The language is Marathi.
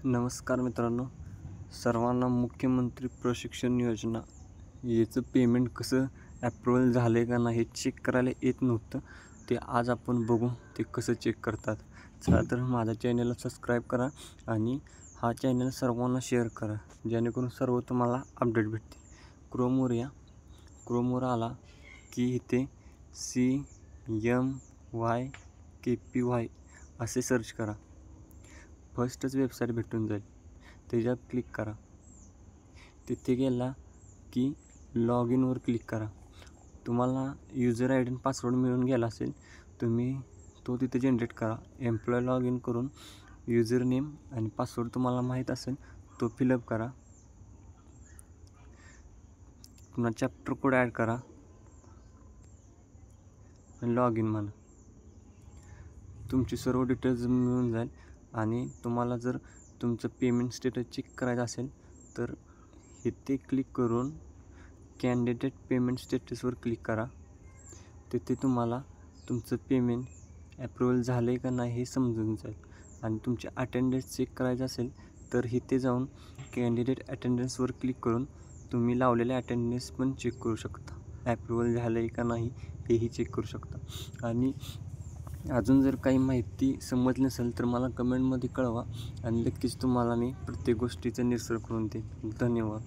नमस्कार मित्रांनो, सर्वांना मुख्यमंत्री प्रशिक्षण योजना याचं पेमेंट कसं ॲप्रूव्हल झालं आहे का नाही हे चेक करायला येत नव्हतं. ते आज आपण बघू ते कसं चेक करतात. चला तर माझ्या चॅनलला सबस्क्राईब करा आणि हा चॅनल सर्वांना शेअर करा, जेणेकरून सर्व तुम्हाला अपडेट भेटतील. क्रोमवर आला की इथे CMYKPY असे सर्च करा. फर्स्टच वेबसाईट भेटून जाईल, त्याच्यात क्लिक करा. तिथे गेला की लॉग इनवर क्लिक करा. तुम्हाला यूजर आय डी आणि पासवर्ड मिळून गेला असेल, तुम्ही तो तिथे जनरेट करा. एम्प्लॉय लॉग इन करून यूजर नेम आणि पासवर्ड तुम्हाला माहीत असेल तो फिलअप करा. पुन्हा चॅप्टर कोड ॲड करा आणि लॉग इन म्हणा. तुमची सर्व डिटेल्स मिळून जाईल. आणि तुम्हाला जर तुमचं पेमेंट स्टेटस चेक करायचं असेल तर इथे क्लिक करून कॅन्डिडेट पेमेंट स्टेटसवर क्लिक करा. तिथे तुम्हाला तुमचं पेमेंट ॲप्रूव्हल झालं आहे का नाही हे समजून जाईल. आणि तुमचे अटेंडन्स चेक करायचं असेल तर इथे जाऊन कॅन्डिडेट अटेंडन्सवर क्लिक करून तुम्ही लावलेले अटेंडन्स पण चेक करू शकता. ॲप्रूव्हल झालं आहे का नाही हेही चेक करू शकता. आणि अजून जर काही माहिती समजली नसेल तर मला कमेंटमध्ये कळवा आणि नक्कीच तुम्हाला मी प्रत्येक गोष्टीचं निरसन करून देईन. धन्यवाद.